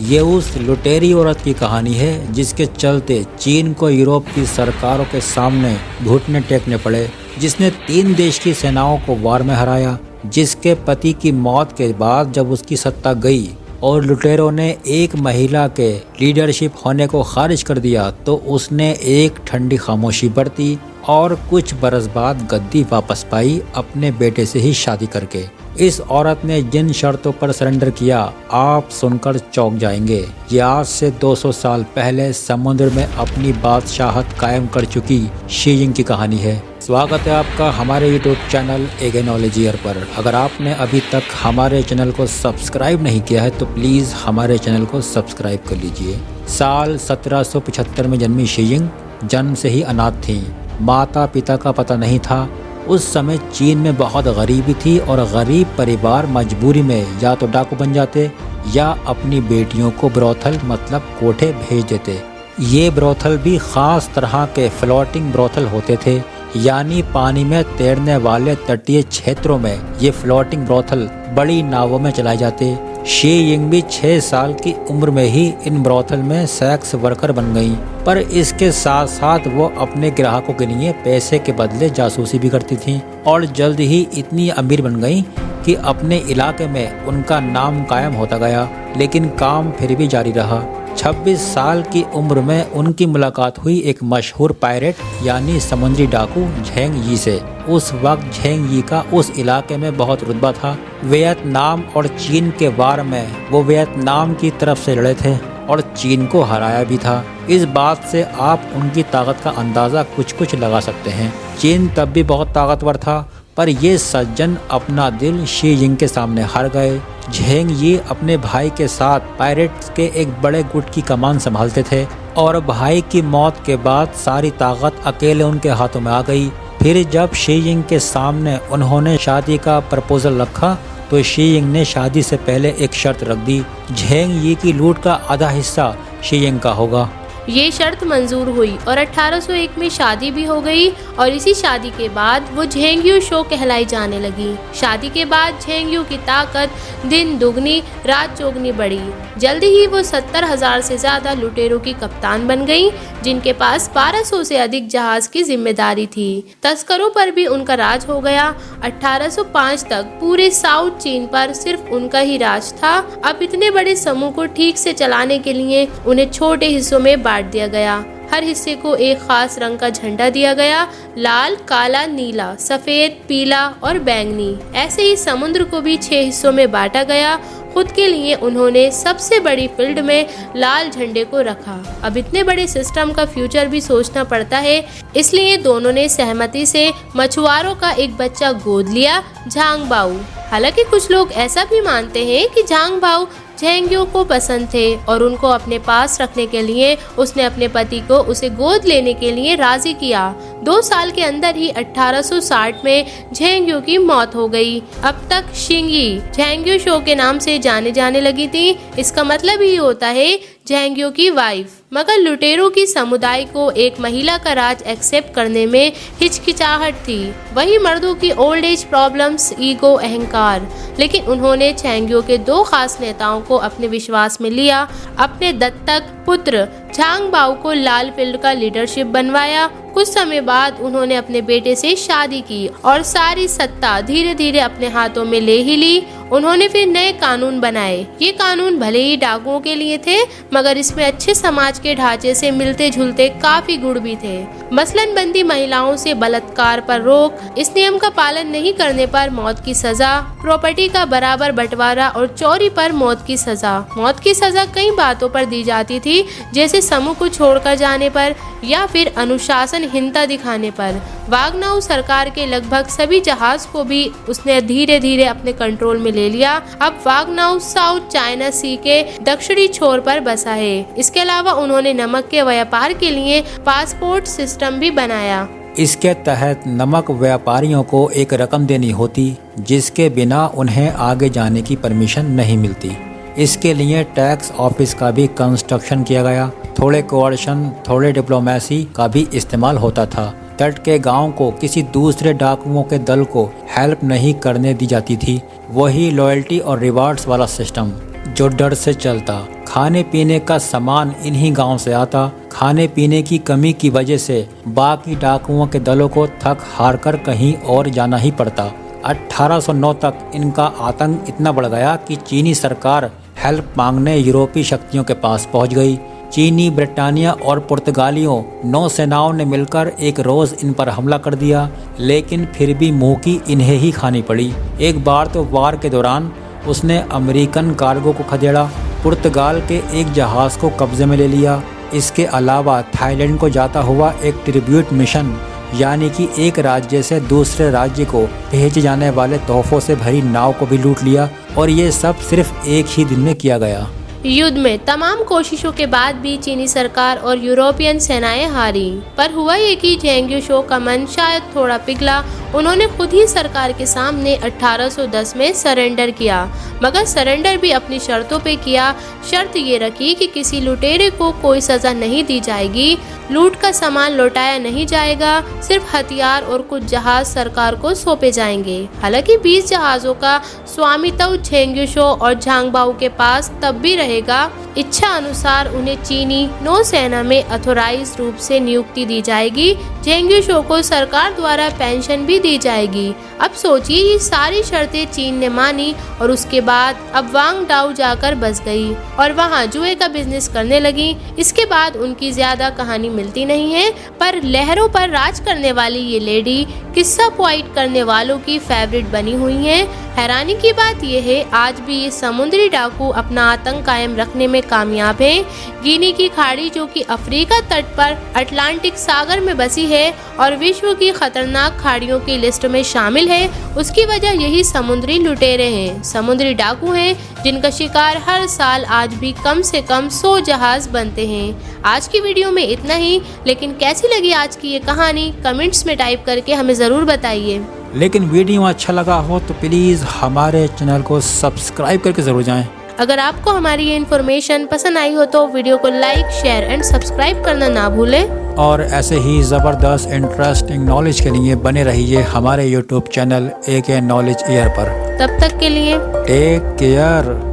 ये उस लुटेरी औरत की कहानी है जिसके चलते चीन को यूरोप की सरकारों के सामने घुटने टेकने पड़े, जिसने 3 देश की सेनाओं को वार में हराया, जिसके पति की मौत के बाद जब उसकी सत्ता गई और लुटेरों ने एक महिला के लीडरशिप होने को खारिज कर दिया तो उसने एक ठंडी खामोशी बरती और कुछ बरस बाद गद्दी वापस पाई, अपने बेटे से ही शादी करके। इस औरत ने जिन शर्तों पर सरेंडर किया आप सुनकर चौंक जाएंगे। ये आज से 200 साल पहले समुद्र में अपनी बादशाहत कायम कर चुकी शी जिंग की कहानी है। स्वागत है आपका हमारे यूट्यूब चैनल एगेनोलॉजी पर। अगर आपने अभी तक हमारे चैनल को सब्सक्राइब नहीं किया है तो प्लीज़ हमारे चैनल को सब्सक्राइब कर लीजिए। साल 1775 में जन्मी शी जिंग जन्म से ही अनाथ थीं। माता पिता का पता नहीं था। उस समय चीन में बहुत गरीबी थी और गरीब परिवार मजबूरी में या तो डाकू बन जाते या अपनी बेटियों को ब्रोथल मतलब कोठे भेज देते। ये ब्रोथल भी ख़ास तरह के फ्लोटिंग ब्रोथल होते थे, यानी पानी में तैरने वाले तटीय क्षेत्रों में ये फ्लोटिंग ब्रोथल बड़ी नावों में चलाए जाते। शी जिंग भी 6 साल की उम्र में ही इन ब्रोथल में सेक्स वर्कर बन गईं, पर इसके साथ साथ वो अपने ग्राहकों के लिए पैसे के बदले जासूसी भी करती थीं और जल्द ही इतनी अमीर बन गईं कि अपने इलाके में उनका नाम कायम होता गया। लेकिन काम फिर भी जारी रहा। 26 साल की उम्र में उनकी मुलाकात हुई एक मशहूर पायरेट यानी समुद्री डाकू झेंग यी से। उस वक्त झेंग यी का उस इलाके में बहुत रुतबा था। वियतनाम और चीन के वार में वो वियतनाम की तरफ से लड़े थे और चीन को हराया भी था। इस बात से आप उनकी ताकत का अंदाज़ा कुछ लगा सकते हैं। चीन तब भी बहुत ताकतवर था, पर ये सज्जन अपना दिल शी जिंग के सामने हार गए। झेंग यी अपने भाई के साथ पायरेट्स के एक बड़े गुट की कमान संभालते थे और भाई की मौत के बाद सारी ताकत अकेले उनके हाथों में आ गई। फिर जब शी जिंग के सामने उन्होंने शादी का प्रपोजल रखा तो शी जिंग ने शादी से पहले एक शर्त रख दी, झेंग यी की लूट का आधा हिस्सा शी जिंग का होगा। ये शर्त मंजूर हुई और 1801 में शादी भी हो गई और इसी शादी के बाद वो झेंगयू शो कहलाई जाने लगी। शादी के बाद झेंगयू की ताकत दिन दुगनी रात चौगनी बढ़ी। जल्दी ही वो 70,000 से ज़्यादा लुटेरों की कप्तान बन गई, जिनके पास 1200 से अधिक जहाज की जिम्मेदारी थी। तस्करों पर भी उनका राज हो गया। 1805 तक पूरे साउथ चीन पर सिर्फ उनका ही राज था। अब इतने बड़े समूह को ठीक से चलाने के लिए उन्हें छोटे हिस्सों में बांट दिया गया। हर हिस्से को एक खास रंग का झंडा दिया गया, लाल, काला, नीला, सफेद, पीला और बैंगनी। ऐसे ही समुद्र को भी 6 हिस्सों में बांटा गया। खुद के लिए उन्होंने सबसे बड़ी फील्ड में लाल झंडे को रखा। अब इतने बड़े सिस्टम का फ्यूचर भी सोचना पड़ता है, इसलिए दोनों ने सहमति से मछुआरों का एक बच्चा गोद लिया, झांग बाऊ। हालांकि कुछ लोग ऐसा भी मानते हैं कि झांग बाऊ झेंगयू को पसंद थे और उनको अपने पास रखने के लिए उसने अपने पति को उसे गोद लेने के लिए राजी किया। 2 साल के अंदर ही 1860 में झेंगयू की मौत हो गई। अब तक शिंग यी झेंगयू शो के नाम से जाने जाने लगी थी। इसका मतलब ही होता है झेंगयू की वाइफ। मगर लुटेरों की समुदाय को एक महिला का राज एक्सेप्ट करने में हिचकिचाहट थी। वही मर्दों की ओल्ड एज प्रॉब्लम्स, ईगो, अहंकार। लेकिन उन्होंने झेंगयू के 2 खास नेताओं को अपने विश्वास में लिया। अपने दत्तक पुत्र झांग बाऊ को लाल फील्ड का लीडरशिप बनवाया। कुछ समय बाद उन्होंने अपने बेटे से शादी की और सारी सत्ता धीरे धीरे अपने हाथों में ले ही ली। उन्होंने फिर नए कानून बनाए। ये कानून भले ही डाकुओं के लिए थे, मगर इसमें अच्छे समाज के ढांचे से मिलते जुलते काफी गुण भी थे। मसलन बंदी महिलाओं से बलात्कार पर रोक, इस नियम का पालन नहीं करने पर मौत की सजा, प्रॉपर्टी का बराबर बंटवारा और चोरी पर मौत की सजा। मौत की सजा कई बातों पर दी जाती थी, जैसे समूह को छोड़कर जाने पर या फिर अनुशासनहीनता दिखाने पर। वागनाउ सरकार के लगभग सभी जहाज को भी उसने धीरे धीरे अपने कंट्रोल में ले लिया। अब वागनाउ साउथ चाइना सी के दक्षिणी छोर पर बसा है। इसके अलावा उन्होंने नमक के व्यापार के लिए पासपोर्ट सिस्टम भी बनाया। इसके तहत नमक व्यापारियों को एक रकम देनी होती, जिसके बिना उन्हें आगे जाने की परमिशन नहीं मिलती। इसके लिए टैक्स ऑफिस का भी कंस्ट्रक्शन किया गया। थोड़े कोऑर्डिनेशन, थोड़े डिप्लोमेसी का भी इस्तेमाल होता था। तट के गांव को किसी दूसरे डाकुओं के दल को हेल्प नहीं करने दी जाती थी। वही लॉयल्टी और रिवार्ड्स वाला सिस्टम जो डर से चलता। खाने पीने का सामान इन्हीं गांव से आता। खाने पीने की कमी की वजह से बाकी डाकुओं के दलों को थक हार कर कहीं और जाना ही पड़ता। 1809 तक इनका आतंक इतना बढ़ गया कि चीनी सरकार हेल्प मांगने यूरोपीय शक्तियों के पास पहुंच गई। चीनी, ब्रिटानिया और पुर्तगालियों नौसेनाओं ने मिलकर एक रोज इन पर हमला कर दिया, लेकिन फिर भी मुंह की इन्हें ही खानी पड़ी। एक बार तो वार के दौरान उसने अमेरिकन कार्गो को खदेड़ा, पुर्तगाल के एक जहाज को कब्जे में ले लिया। इसके अलावा थाईलैंड को जाता हुआ एक ट्रिब्यूट मिशन, यानी कि एक राज्य से दूसरे राज्य को भेजे जाने वाले तोहफों से भरी नाव को भी लूट लिया, और ये सब सिर्फ एक ही दिन में किया गया। युद्ध में तमाम कोशिशों के बाद भी चीनी सरकार और यूरोपियन सेनाएं हारी, पर हुआ ये कि झेंग्यू शो का मन शायद थोड़ा पिघला। उन्होंने खुद ही सरकार के सामने 1810 में सरेंडर किया, मगर सरेंडर भी अपनी शर्तों पे किया। शर्त ये रखी कि किसी लुटेरे को कोई सजा नहीं दी जाएगी, लूट का सामान लौटाया नहीं जाएगा, सिर्फ हथियार और कुछ जहाज सरकार को सौंपे जाएंगे। हालांकि 20 जहाजों का स्वामित्व झेंग्यू शो और झांगबाओ के पास तब भी रहेगा। इच्छा अनुसार उन्हें चीनी नौसेना में अथोराइज रूप से नियुक्ति दी जाएगी। झेंग्यू शो को सरकार द्वारा पेंशन भी दी जाएगी। अब सोचिए, ये सारी शर्तें चीन ने मानी और उसके बाद अब वांग डाउ जाकर बस गई और वहाँ जुए का बिजनेस करने लगी। इसके बाद उनकी ज्यादा कहानी मिलती नहीं है, पर लहरों पर राज करने वाली ये लेडी किस्सा पॉइंट करने वालों की फेवरेट बनी हुई है। हैरानी की बात यह है, आज भी ये समुद्री डाकू अपना आतंक कायम रखने में कामयाब हैं। गिनी की खाड़ी, जो कि अफ्रीका तट पर अटलांटिक सागर में बसी है और विश्व की खतरनाक खाड़ियों की लिस्ट में शामिल है, उसकी वजह यही समुद्री लुटेरे हैं, समुद्री डाकू हैं, जिनका शिकार हर साल आज भी कम से कम 100 जहाज बनते हैं। आज की वीडियो में इतना ही, लेकिन कैसी लगी आज की ये कहानी कमेंट्स में टाइप करके हमें ज़रूर बताइए। लेकिन वीडियो अच्छा लगा हो तो प्लीज़ हमारे चैनल को सब्सक्राइब करके ज़रूर जाएं। अगर आपको हमारी ये इन्फॉर्मेशन पसंद आई हो तो वीडियो को लाइक, शेयर एंड सब्सक्राइब करना ना भूलें। और ऐसे ही ज़बरदस्त इंटरेस्टिंग नॉलेज के लिए बने रहिए हमारे YouTube channel AK knowledge air पर। तब तक के लिए टेक केयर।